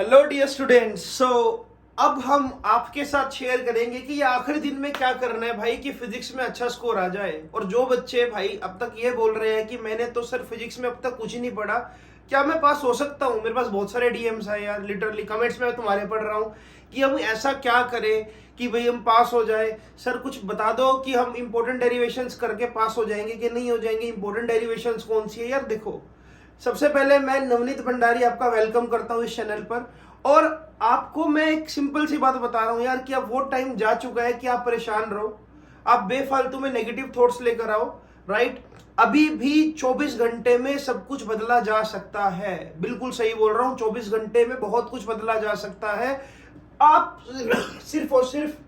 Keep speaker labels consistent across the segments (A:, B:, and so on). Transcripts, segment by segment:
A: Hello dear students. अब हम आपके साथ शेयर करेंगे कि ये आखिरी दिन में क्या करना है भाई कि फिजिक्स में अच्छा स्कोर आ जाए। और जो बच्चे भाई अब तक ये बोल रहे हैं कि मैंने तो सर फिजिक्स में अब तक कुछ ही नहीं पढ़ा, क्या मैं पास हो सकता हूँ? मेरे पास बहुत सारे डीएम्स है यार, लिटरली कमेंट्स में तुम्हारे पढ़ रहा हूँ कि हम ऐसा क्या करें कि भाई हम पास हो जाए। सर कुछ बता दो कि हम इंपॉर्टेंट डेरिवेशंस करके पास हो जाएंगे कि नहीं हो जाएंगे। इंपॉर्टेंट डेरिवेशंस कौन सी है यार? देखो, सबसे पहले मैं नवनीत भंडारी आपका वेलकम करता हूँ इस चैनल पर। और आपको मैं एक सिंपल सी बात बता रहा हूँ यार कि अब वो टाइम जा चुका है कि आप परेशान रहो, आप बेफालतू में नेगेटिव थॉट्स लेकर आओ। राइट, अभी भी 24 घंटे में सब कुछ बदला जा सकता है। बिल्कुल सही बोल रहा हूँ, 24 घंटे में बहुत कुछ बदला जा सकता है। आप सिर्फ और सिर्फ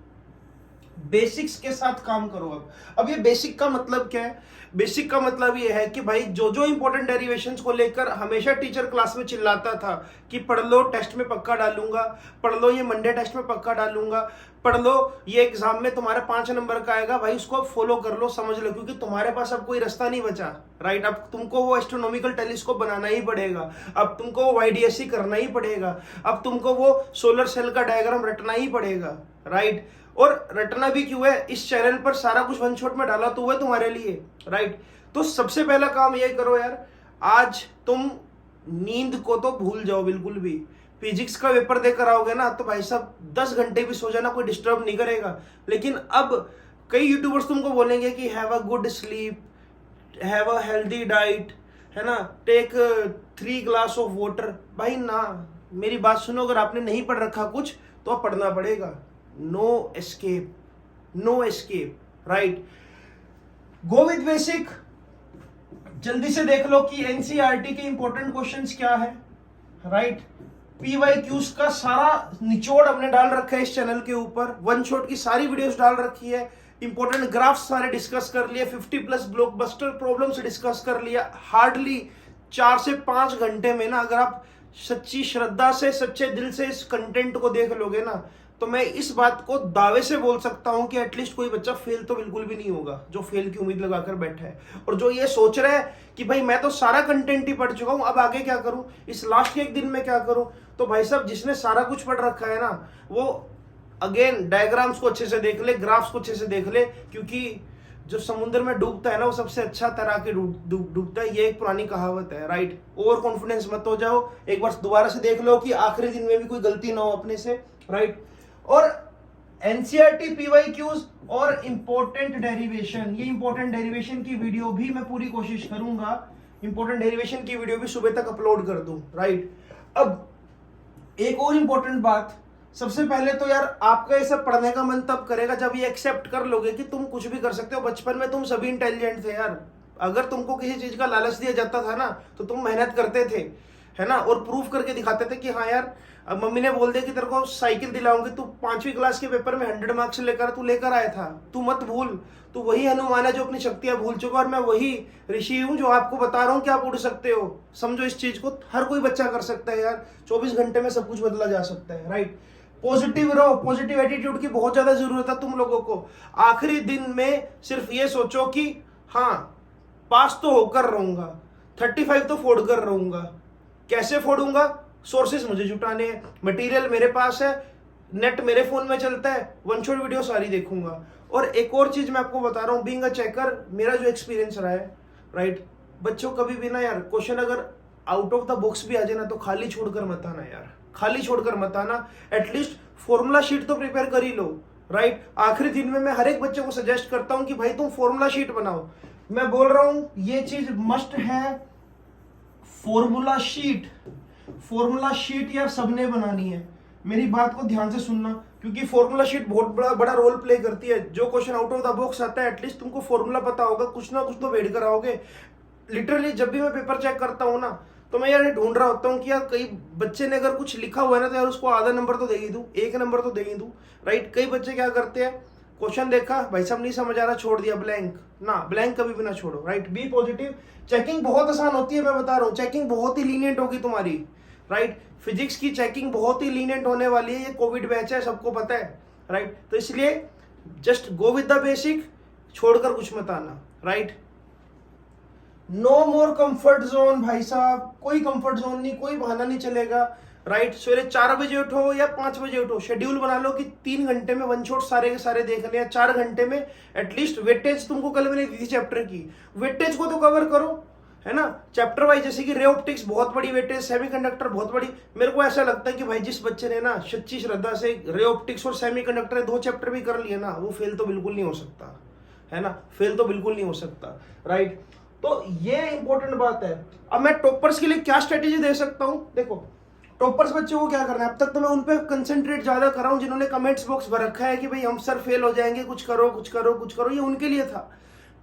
A: बेसिक्स के साथ काम करो। अब ये बेसिक का मतलब क्या है? बेसिक का मतलब ये है कि भाई जो जो इंपॉर्टेंट डेरिवेशंस को लेकर हमेशा टीचर क्लास में चिल्लाता था कि पढ़ लो, टेस्ट में पक्का डालूंगा, पढ़ लो, ये मंडे टेस्ट में पक्का डालूंगा, पढ़ लो, ये एग्जाम में तुम्हारा 5 नंबर का आएगा, भाई उसको अब फॉलो कर लो, समझ लो, क्योंकि तुम्हारे पास अब कोई रास्ता नहीं बचा। राइट, अब तुमको वो एस्ट्रोनॉमिकल टेलीस्कोप बनाना ही पड़ेगा, अब तुमको वो YDSC करना ही पड़ेगा, अब तुमको वो सोलर सेल का डायग्राम रटना ही पड़ेगा। राइट, और रटना भी क्यों है? इस चैनल पर सारा कुछ वन शॉट में डाला तो हुआ तुम्हारे लिए। राइट, तो सबसे पहला काम ये करो यार, आज तुम नींद को तो भूल जाओ बिल्कुल भी। फिजिक्स का पेपर देकर आओगे ना तो भाई साहब 10 घंटे भी सो जाना, कोई डिस्टर्ब नहीं करेगा। लेकिन अब कई यूट्यूबर्स तुमको बोलेंगे कि have a good sleep, have a healthy diet, है ना, टेक 3 ग्लास ऑफ वाटर। भाई ना, मेरी बात सुनो, अगर आपने नहीं पढ़ रखा कुछ तो आप पढ़ना पड़ेगा। No escape, no escape. Right, go with basic. जल्दी से देख लो कि एनसीईआरटी के इंपॉर्टेंट क्वेश्चंस क्या है। राइट, पीवाईक्यूज का सारा निचोड़ हमने डाल रखा है इस चैनल के ऊपर, वन शॉट की सारी वीडियोस डाल रखी है, इंपॉर्टेंट ग्राफ्स सारे डिस्कस कर लिए, 50+ ब्लॉकबस्टर प्रॉब्लम्स डिस्कस कर लिया। हार्डली 4 से 5 घंटे में ना, अगर आप सच्ची श्रद्धा से, सच्चे दिल से इस कंटेंट को देख लोगे ना, तो मैं इस बात को दावे से बोल सकता हूं कि एटलीस्ट कोई बच्चा फेल तो बिल्कुल भी नहीं होगा जो फेल की उम्मीद लगाकर बैठा है। और जो ये सोच रहा है कि भाई मैं तो सारा कंटेंट ही पढ़ चुका हूं, अब आगे क्या करूं, इस लास्ट के एक दिन में क्या करूं, तो भाई साहब जिसने सारा कुछ पढ़ रखा है ना, वो अगेन डायग्राम्स को अच्छे से देख ले, ग्राफ्स को अच्छे से देख ले, क्योंकि जो समुद्र में डूबता है ना वो सबसे अच्छा तरह के डूबता है। ये एक पुरानी कहावत है। राइट, ओवर कॉन्फिडेंस मत हो जाओ, एक बार दोबारा से देख लो कि आखिरी दिन में भी कोई गलती ना हो अपने से। राइट, और एनसीईआरटी पीवाईक्यूज और इंपॉर्टेंट डेरिवेशन, ये इंपॉर्टेंट डेरिवेशन की वीडियो भी मैं पूरी कोशिश करूंगा, इंपॉर्टेंट डेरिवेशन की वीडियो भी सुबह तक अपलोड कर दूं। राइट, अब एक और इंपॉर्टेंट बात, सबसे पहले तो यार आपका ये सब पढ़ने का मन तब करेगा जब ये एक्सेप्ट कर लोगे कि तुम कुछ भी कर सकते हो। बचपन में तुम सभी इंटेलिजेंट थे यार, अगर तुमको किसी चीज का लालच दिया जाता था ना तो तुम मेहनत करते थे, है ना, और प्रूफ करके दिखाते थे कि हाँ यार, अब मम्मी ने बोल दिया कि तेरे को साइकिल दिलाऊंगी, तू 5वीं क्लास के पेपर में 100 मार्क्स लेकर तू लेकर आया था, तू मत भूल, तू वही हनुमान है जो अपनी शक्तियां भूल चुका, और मैं वही ऋषि हूं जो आपको बता रहा हूं कि आप उड़ सकते हो। समझो इस चीज को, हर कोई बच्चा कर सकता है यार, 24 घंटे में सब कुछ बदला जा सकता है। राइट, पॉजिटिव रहो, पॉजिटिव एटीट्यूड की बहुत ज्यादा जरूरत है तुम लोगों को। आखिरी दिन में सिर्फ ये सोचो कि हाँ, पास तो होकर रहूंगा, 35 तो फोड़ कर रहूंगा। कैसे फोड़ूंगा? सोर्सेस मुझे जुटाने हैं, मटेरियल मेरे पास है, नेट मेरे फोन में चलता है, वन शॉट वीडियो सारी देखूंगा। और एक और चीज मैं आपको बता रहा हूँ, बीइंग अ चेकर, मेरा जो एक्सपीरियंस रहा है, राइट, बच्चों कभी भी ना यार, क्वेश्चन अगर आउट ऑफ द बॉक्स भी आ जाए ना तो खाली छोड़कर मत आना यार, खाली छोड़कर मत आना। एटलीस्ट फॉर्मूला शीट तो प्रिपेयर कर ही लो। राइट, आखिरी दिन में मैं हर एक बच्चे को सजेस्ट करता हूं कि भाई तुम फॉर्मूला शीट बनाओ। मैं बोल रहा हूं ये चीज मस्ट है, फॉर्मूला शीट। फॉर्मूला शीट यार सबने बनानी है, मेरी बात को ध्यान से सुनना, क्योंकि फॉर्मूला शीट बहुत बड़ा बड़ा रोल प्ले करती है। जो question out of the box आता है, एटलीस्ट तुमको फॉर्मूला पता होगा, कुछ ना कुछ तो वेट कराओगे। लिटरली जब भी मैं पेपर चेक करता हूँ ना, तो मैं यार ढूंढ रहा होता हूँ कि यार कई बच्चे ने अगर कुछ लिखा हुआ है ना तो यार उसको आधा नंबर तो दे ही दूं, 1 नंबर तो दे ही दूं। राइट, कई बच्चे क्या करते हैं, क्वेश्चन देखा, भाई साहब नहीं समझ आ रहा, छोड़ दिया, ब्लैंक। ना, ब्लैंक कभी भी ना छोड़ो। Right, B positive. चेकिंग बहुत आसान होती है, मैं बता रहा हूँ, चेकिंग बहुत ही लीनियंट होगी तुम्हारी। राइट, फिजिक्स की चेकिंग बहुत ही लीनियंट होने वाली है, ये कोविड बैच है, सबको पता है। राइट, तो इसलिए just go with the basic, छोड़कर कुछ मत आना। Right, no more comfort zone, भाई साहब कोई कंफर्ट जोन नहीं, कोई बहाना नहीं चलेगा। राइट। सवेरे 4 बजे उठो या 5 बजे उठो, शेड्यूल बना लो कि 3 घंटे में वन शॉट सारे के सारे देखने हैं, 4 घंटे में एटलीस्ट वेटेज तुमको कल मैंने दी थी चैप्टर की, वेटेज को तो कवर करो, है ना। चैप्टर वाइज, जैसे कि रे ऑप्टिक्स बहुत बड़ी वेटेज, सेमीकंडक्टर बहुत बड़ी। मेरे को ऐसा लगता है कि भाई जिस बच्चे ने ना सच्ची श्रद्धा से रे ऑप्टिक्स और सेमीकंडक्टर 2 चैप्टर भी कर लिए ना, वो फेल तो बिल्कुल नहीं हो सकता, है ना, फेल तो बिल्कुल नहीं हो सकता, राइट। तो ये इंपॉर्टेंट बात है। अब मैं टॉपर्स के लिए क्या स्ट्रेटेजी दे सकता हूं, देखो टॉपर्स बच्चों को क्या करना है, अब तक तो मैं उन पे कंसंट्रेट ज्यादा कर रहा हूं जिन्होंने कमेंट्स बॉक्स भर रखा है कि भाई हम सर फेल हो जाएंगे, कुछ करो कुछ करो कुछ करो, ये उनके लिए था।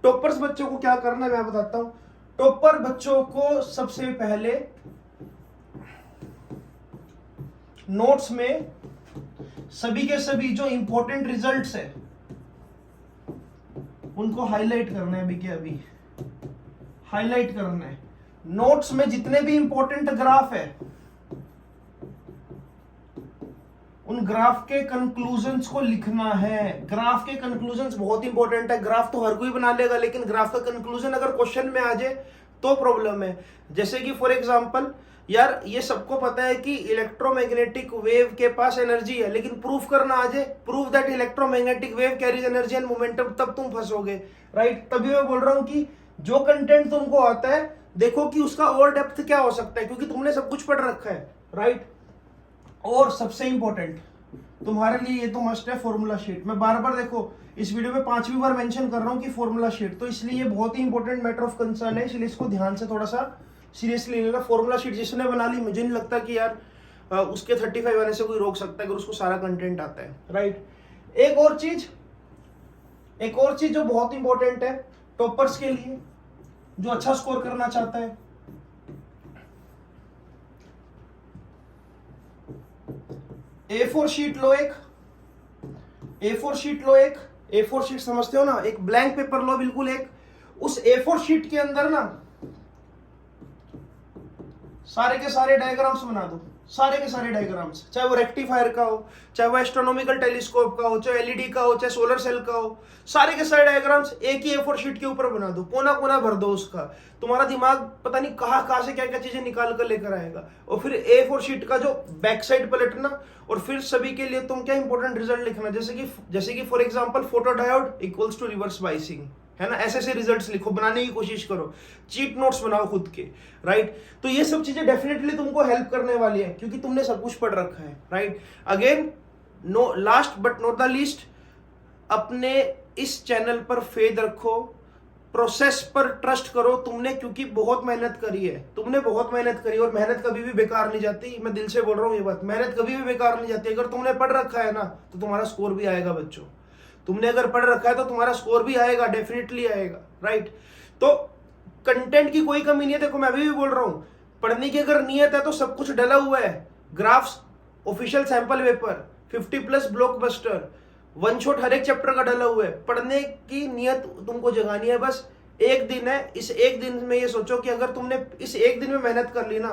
A: टॉपर्स बच्चों को क्या करना है मैं बताता हूं। टॉपर बच्चों को सबसे पहले नोट्स में सभी के सभी जो इंपॉर्टेंट रिजल्ट्स है उनको हाईलाइट करना है, अभी के अभी हाईलाइट करना है। नोट्स में जितने भी इंपॉर्टेंट ग्राफ है उन ग्राफ के कंक्लूजन्स को लिखना है। ग्राफ के कंक्लूजन्स बहुत इंपॉर्टेंट है। ग्राफ तो हर कोई बना लेगा, लेकिन ग्राफ का कंक्लूजन अगर क्वेश्चन में आ जाए तो प्रॉब्लम है। जैसे कि फॉर एग्जांपल, यार ये सबको पता है कि इलेक्ट्रोमैग्नेटिक वेव के पास एनर्जी है, लेकिन प्रूफ करना आ जाए, proof that electromagnetic wave carries energy and momentum, तब तुम फंसोगे, राइट। तभी मैं बोल रहा हूं कि जो कंटेंट तुमको आता है देखो कि उसका और डेप्थ क्या हो सकता है, क्योंकि तुमने सब कुछ पढ़ रखा है, राइट। और सबसे इंपॉर्टेंट तुम्हारे लिए ये तो मस्ट है, फॉर्मूला शीट। मैं बार बार देखो इस वीडियो में 5वीं बार मेंशन कर रहा हूं कि फॉर्मूला शीट, तो इसलिए ये बहुत ही इंपॉर्टेंट मैटर ऑफ कंसर्न है, इसलिए इसको ध्यान से थोड़ा सा सीरियसली लेना। फॉर्मूला शीट जिसने बना ली, मुझे नहीं लगता कि यार उसके 35 आने से कोई रोक सकता है अगर उसको सारा कंटेंट आता है, राइट। एक और चीज जो बहुत इंपॉर्टेंट है टॉपर्स के लिए, जो अच्छा स्कोर करना चाहता है, A4 शीट लो, एक A4 शीट लो, एक A4 शीट समझते हो ना, एक ब्लैंक पेपर लो बिल्कुल, एक उस A4 शीट के अंदर ना सारे के सारे डायग्राम्स बना दो, सारे के सारे डायग्राम्स, चाहे वो रेक्टिफायर का हो, चाहे वो एस्ट्रोनॉमिकल टेलीस्कोप का हो, चाहे एलईडी का हो, चाहे सोलर सेल का हो, सारे के सारे डायग्राम्स एक ही A4 शीट के ऊपर बना दो, कोना कोना भर दो उसका। तुम्हारा दिमाग पता नहीं कहां से क्या क्या चीजें निकाल कर लेकर आएगा। और फिर A4 शीट का जो बैक साइड पलटना, और फिर सभी के लिए तुम क्या इंपॉर्टेंट रिजल्ट लिखना, जैसे कि for example photo diode equals to reverse biasing, है ना, ऐसे रिजल्ट्स लिखो, बनाने की कोशिश करो, चीट नोट्स बनाओ खुद के, राइट। तो ये सब चीजें डेफिनेटली तुमको हेल्प करने वाली है, क्योंकि तुमने सब कुछ पढ़ रखा है, right. Again no last but not the least, अपने इस चैनल पर फेथ रखो, प्रोसेस पर ट्रस्ट करो। तुमने क्योंकि बहुत मेहनत करी है, तुमने बहुत मेहनत करी, और मेहनत कभी भी बेकार नहीं जाती, मैं दिल से बोल रहा हूँ ये बात, मेहनत कभी भी बेकार नहीं जाती। अगर तुमने पढ़ रखा है ना तो तुम्हारा स्कोर भी आएगा बच्चों, तुमने अगर पढ़ रखा है तो तुम्हारा स्कोर भी आएगा, डेफिनेटली आएगा, राइट। तो कंटेंट की कोई कमी नहीं है। देखो मैं अभी भी बोल रहा हूं, पढ़ने की अगर नियत है तो सब कुछ डला हुआ है। Graphs, official sample paper, 50+ blockbuster, one shot हर एक चैप्टर का डला हुआ है। पढ़ने की नियत तुमको जगानी है, बस एक दिन है, इस एक दिन में ये सोचो कि अगर तुमने इस एक दिन में मेहनत कर ली ना,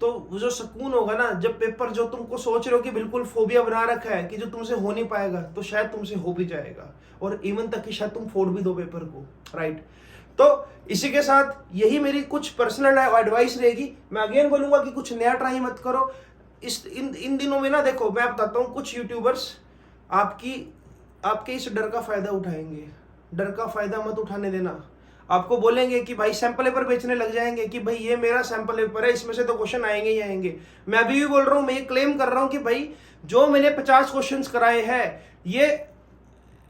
A: तो वो जो सुकून होगा ना, जब पेपर जो तुमको सोच रहे हो कि बिल्कुल फोबिया बना रखा है कि जो तुमसे हो नहीं पाएगा, तो शायद तुमसे हो भी जाएगा, और इवन तक कि शायद तुम फोड़ भी दो पेपर को, राइट। तो इसी के साथ यही मेरी कुछ पर्सनल एडवाइस रहेगी। मैं अगेन बोलूंगा कि कुछ नया ट्राई मत करो। इन दिनों में ना, देखो मैं बताता हूँ, कुछ यूट्यूबर्स आपके इस डर का फायदा उठाएंगे। डर का फायदा मत उठाने देना। आपको बोलेंगे कि भाई सैंपल पेपर बेचने लग जाएंगे कि भाई ये मेरा सैंपल पेपर है, इसमें से तो क्वेश्चन आएंगे ही आएंगे। मैं अभी भी बोल रहा हूं, मैं ये क्लेम कर रहा हूं कि भाई जो मैंने 50 क्वेश्चंस कराए हैं, ये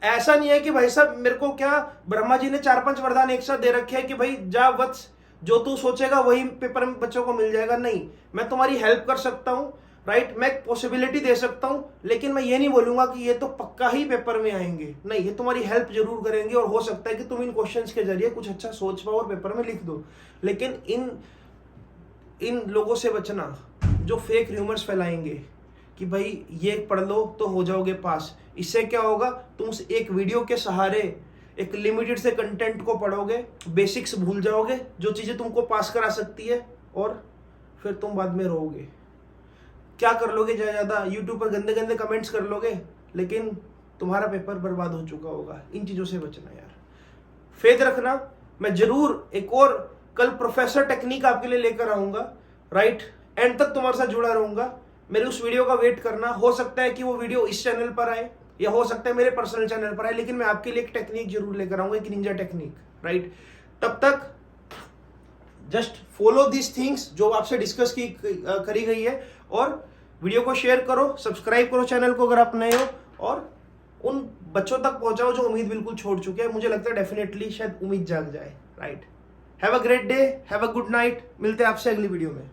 A: ऐसा नहीं है कि भाई साहब मेरे को क्या ब्रह्मा जी ने 4-5 वरदान एक साथ दे रखे हैं कि भाई जा वत्स, जो तू सोचेगा वही पेपर में बच्चों को मिल जाएगा। नहीं, मैं तुम्हारी हेल्प कर सकता हूँ, राइट, मैं एक पॉसिबिलिटी दे सकता हूं, लेकिन मैं ये नहीं बोलूंगा कि ये तो पक्का ही पेपर में आएंगे। नहीं, ये तुम्हारी हेल्प जरूर करेंगे, और हो सकता है कि तुम इन क्वेश्चंस के जरिए कुछ अच्छा सोच पाओ और पेपर में लिख दो। लेकिन इन लोगों से बचना जो फेक र्यूमर्स फैलाएंगे कि भाई ये पढ़ लो तो हो जाओगे पास। इससे क्या होगा, तुम उस एक वीडियो के सहारे एक लिमिटेड से कंटेंट को पढ़ोगे, बेसिक्स भूल जाओगे, जो चीजें तुमको पास करा सकती है, और फिर तुम बाद में रोओगे। क्या कर लोगे, ज्यादा यूट्यूब पर गंदे गंदे कमेंट्स कर लोगे, लेकिन तुम्हारा पेपर बर्बाद हो चुका होगा। इन चीजों से बचना यार, फेथ रखना। मैं जरूर एक और कल प्रोफेसर टेक्निक आपके लिए लेकर आऊंगा, राइट। एंड तक तुम्हारे साथ जुड़ा रहूंगा। मेरे उस वीडियो का वेट करना। हो सकता है कि वो वीडियो इस चैनल पर आए या हो सकता है मेरे पर्सनल चैनल पर आए, लेकिन मैं आपके लिए एक टेक्निक जरूर लेकर आऊंगा, एक निंजा टेक्निक, राइट। तब तक जस्ट फॉलो दिस थिंग्स जो आपसे डिस्कस की करी गई है, और वीडियो को शेयर करो, सब्सक्राइब करो चैनल को अगर आप नए हो, और उन बच्चों तक पहुंचाओ जो उम्मीद बिल्कुल छोड़ चुके हैं। मुझे लगता है डेफिनेटली शायद उम्मीद जाग जाए, right. Have a great day, have a good night. मिलते हैं आपसे अगली वीडियो में।